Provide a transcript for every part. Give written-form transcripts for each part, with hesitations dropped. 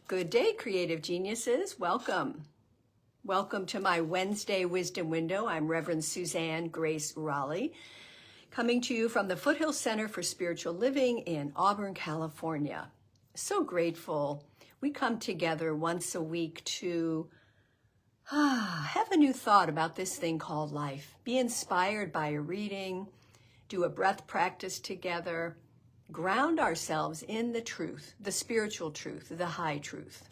Good day, creative geniuses. Welcome. Welcome to my Wednesday Wisdom Window. I'm Reverend Suzanne Grace Raleigh, coming to you from the Foothill Center for Spiritual Living in Auburn, California. So grateful. We come together once a week to have a new thought about this thing called life. Be inspired by a reading, do a breath practice together, ground ourselves in the truth, the spiritual truth, the high truth.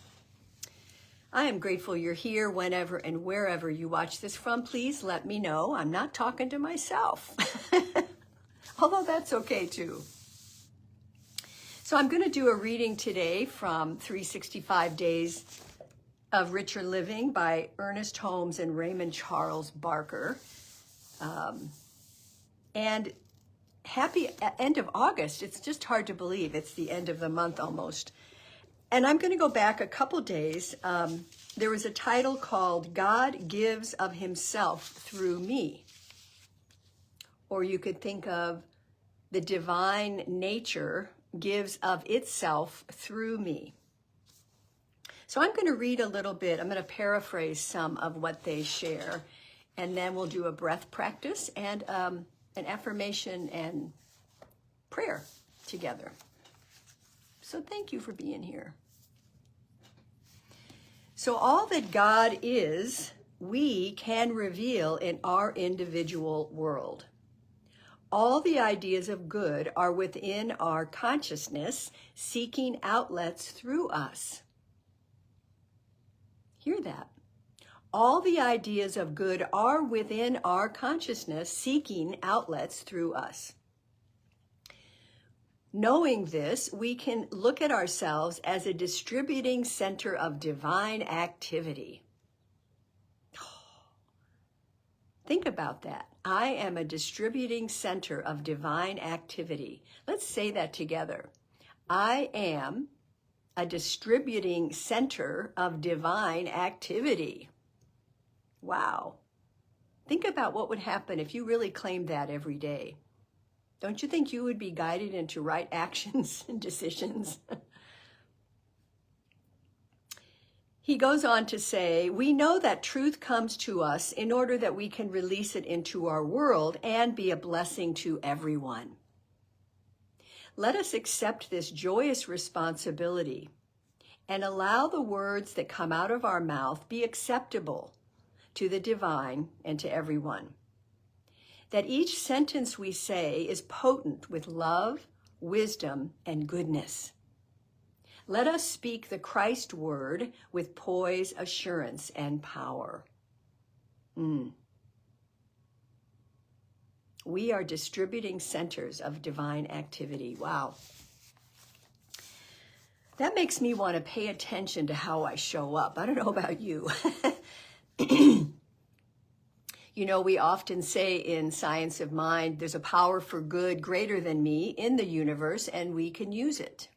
I am grateful you're here whenever and wherever you watch this from. Please let me know. I'm not talking to myself, although that's okay too. So I'm going to do a reading today from 365 Days of Richer Living by Ernest, Holmes, and Raymond Charles Barker. And happy end of August. It's just hard to believe. It's the end of the month almost. And I'm going to go back a couple days. There was a title called God Gives of Himself Through Me. Or you could think of the divine nature gives of itself through me. So I'm going to read a little bit. I'm going to paraphrase some of what they share. And then we'll do a breath practice and an affirmation and prayer together. So thank you for being here. So all that God is, we can reveal in our individual world. All the ideas of good are within our consciousness, seeking outlets through us. Hear that. All the ideas of good are within our consciousness, seeking outlets through us. Knowing this, we can look at ourselves as a distributing center of divine activity. Think about that. I am a distributing center of divine activity. Let's say that together. I am a distributing center of divine activity. Wow. Think about what would happen if you really claimed that every day. Don't you think you would be guided into right actions and decisions? He goes on to say, we know that truth comes to us in order that we can release it into our world and be a blessing to everyone. Let us accept this joyous responsibility and allow the words that come out of our mouth be acceptable to the divine and to everyone. That each sentence we say is potent with love, wisdom, and goodness. Let us speak the Christ word with poise, assurance, and power. We are distributing centers of divine activity. Wow. That makes me want to pay attention to how I show up. I don't know about you. You know, we often say in Science of Mind, there's a power for good greater than me in the universe, and we can use it.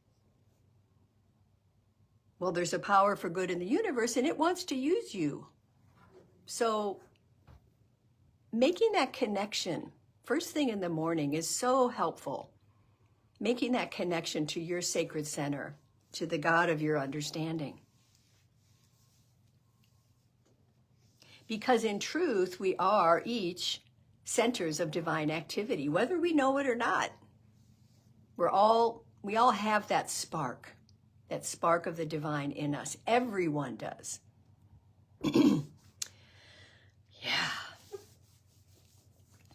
Well, there's a power for good in the universe, and it wants to use you. So making that connection first thing in the morning is so helpful. Making that connection to your sacred center, to the God of your understanding. Because in truth, we are each centers of divine activity, whether we know it or not. We all have that spark of the divine in us. Everyone does. Yeah.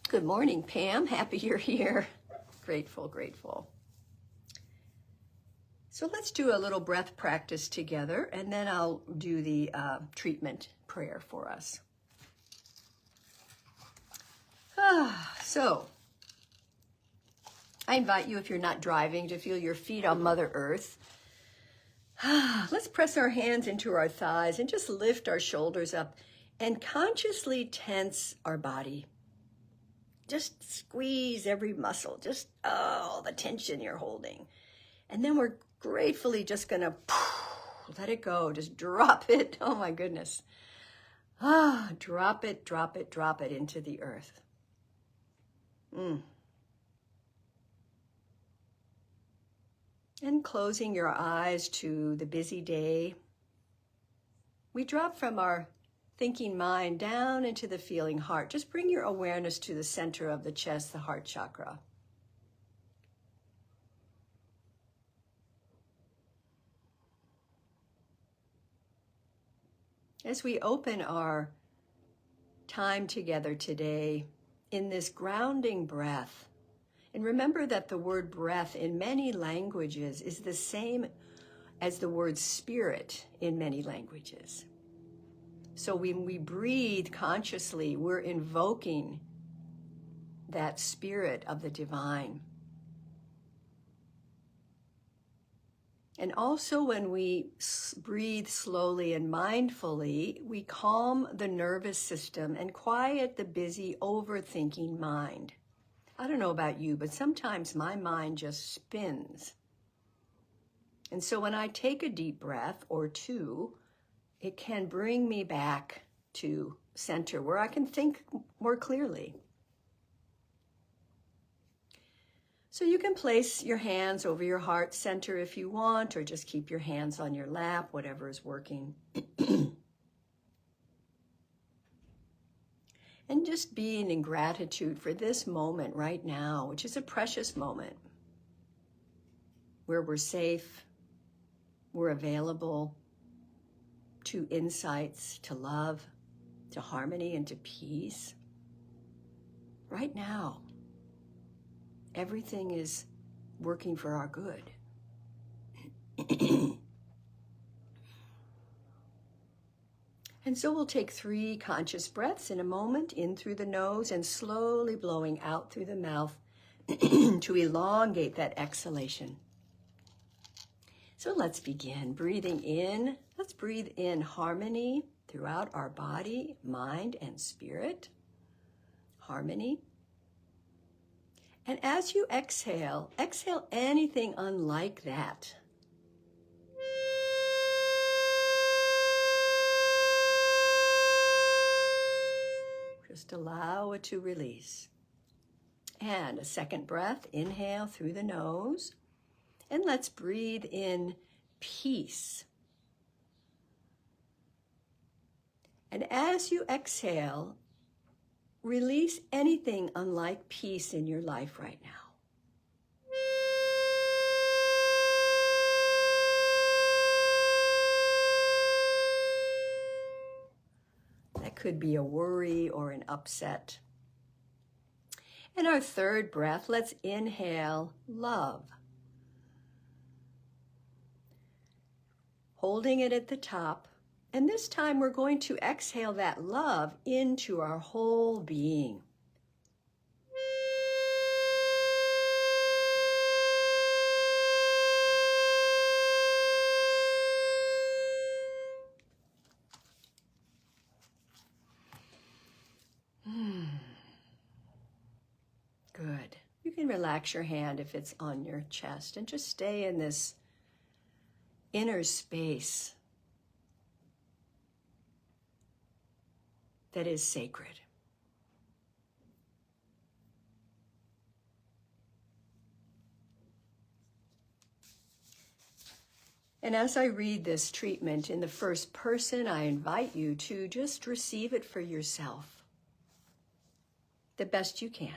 Good morning, Pam. Happy you're here. Grateful, grateful. So let's do a little breath practice together, and then I'll do the treatment prayer for us. So, I invite you, if you're not driving, to feel your feet on Mother Earth. Let's press our hands into our thighs and just lift our shoulders up and consciously tense our body. Just squeeze every muscle, just all the tension you're holding. And then we're gratefully just going to let it go, just drop it. Oh my goodness. Drop it, drop it, drop it into the earth. And closing your eyes to the busy day, we drop from our thinking mind down into the feeling heart. Just bring your awareness to the center of the chest, the heart chakra. As we open our time together today in this grounding breath, and remember that the word breath in many languages is the same as the word spirit in many languages. So when we breathe consciously, we're invoking that spirit of the divine. And also when we breathe slowly and mindfully, we calm the nervous system and quiet the busy, overthinking mind. I don't know about you, but sometimes my mind just spins. And so when I take a deep breath or two, it can bring me back to center where I can think more clearly. So you can place your hands over your heart center if you want, or just keep your hands on your lap, whatever is working. And just being in gratitude for this moment right now, which is a precious moment, where we're safe, we're available to insights, to love, to harmony, and to peace. Right now, everything is working for our good. And so we'll take 3 conscious breaths in a moment, in through the nose and slowly blowing out through the mouth to elongate that exhalation. So let's begin breathing in. Let's breathe in harmony throughout our body, mind, and spirit. Harmony. And as you exhale, exhale anything unlike that. Just allow it to release. And a second breath, inhale through the nose. And let's breathe in peace. And as you exhale, release anything unlike peace in your life right now. That could be a worry or an upset. And our third breath, let's inhale love. Holding it at the top. And this time we're going to exhale that love into our whole being. Good. You can relax your hand if it's on your chest and just stay in this inner space that is sacred. And as I read this treatment in the first person, I invite you to just receive it for yourself the best you can.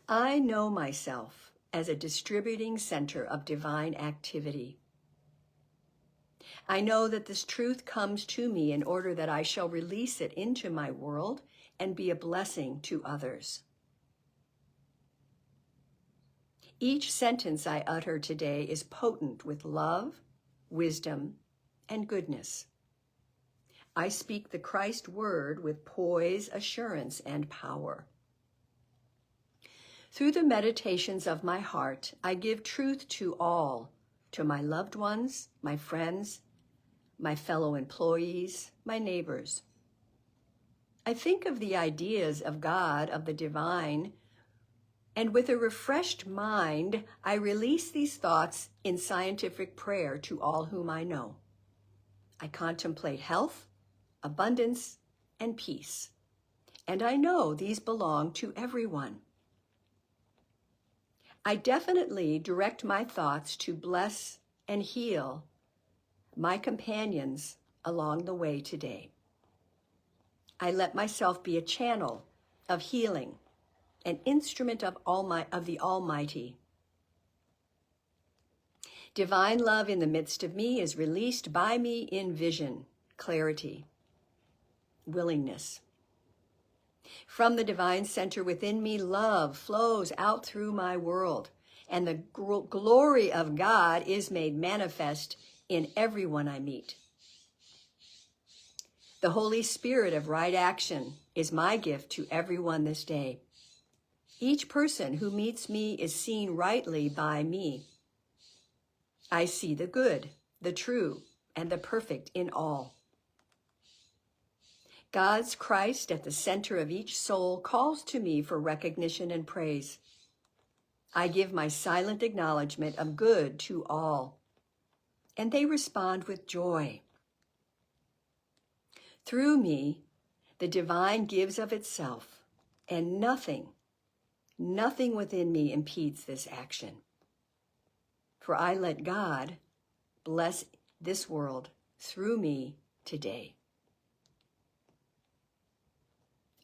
I know myself as a distributing center of divine activity. I know that this truth comes to me in order that I shall release it into my world and be a blessing to others. Each sentence I utter today is potent with love, wisdom, and goodness. I speak the Christ word with poise, assurance, and power. Through the meditations of my heart, I give truth to all, to my loved ones, my friends, my fellow employees, my neighbors. I think of the ideas of God, of the divine, and with a refreshed mind, I release these thoughts in scientific prayer to all whom I know. I contemplate health, abundance, and peace, and I know these belong to everyone. I definitely direct my thoughts to bless and heal my companions along the way today. I let myself be a channel of healing, an instrument of the Almighty. Divine love in the midst of me is released by me in vision, clarity, willingness. From the divine center within me, love flows out through my world, and the glory of God is made manifest in everyone I meet. The Holy Spirit of right action is my gift to everyone this day. Each person who meets me is seen rightly by me. I see the good, the true, and the perfect in all. God's Christ at the center of each soul calls to me for recognition and praise. I give my silent acknowledgement of good to all, and they respond with joy. Through me, the divine gives of itself, and nothing within me impedes this action. For I let God bless this world through me today.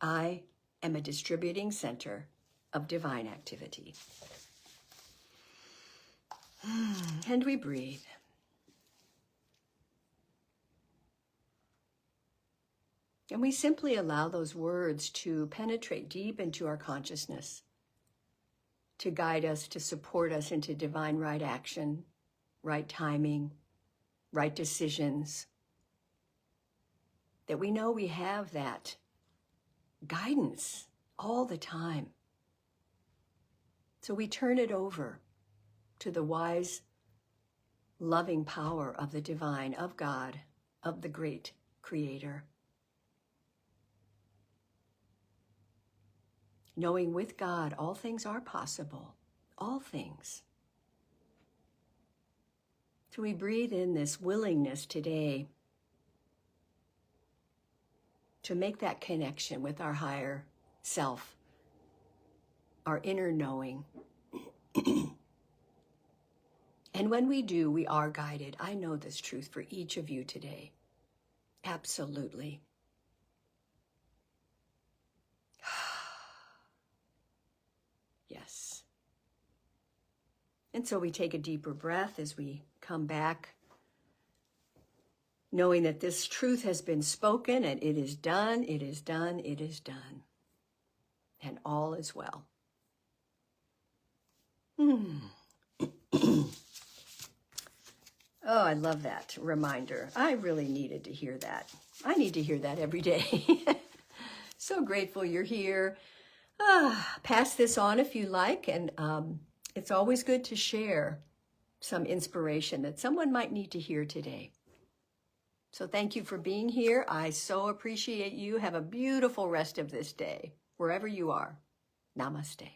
I am a distributing center of divine activity. And we breathe. And we simply allow those words to penetrate deep into our consciousness, to guide us, to support us into divine right action, right timing, right decisions. That we know we have that guidance all the time. So we turn it over to the wise, loving power of the divine, of God, of the great Creator. Knowing with God all things are possible, all things. So we breathe in this willingness today to make that connection with our higher self, our inner knowing. And when we do, we are guided. I know this truth for each of you today. Absolutely. Yes. And so we take a deeper breath as we come back, knowing that this truth has been spoken and it is done, it is done, it is done. And all is well. Oh, I love that reminder. I really needed to hear that. I need to hear that every day. So grateful you're here. Pass this on if you like, and it's always good to share some inspiration that someone might need to hear today. So thank you for being here. I so appreciate you. Have a beautiful rest of this day, wherever you are. Namaste.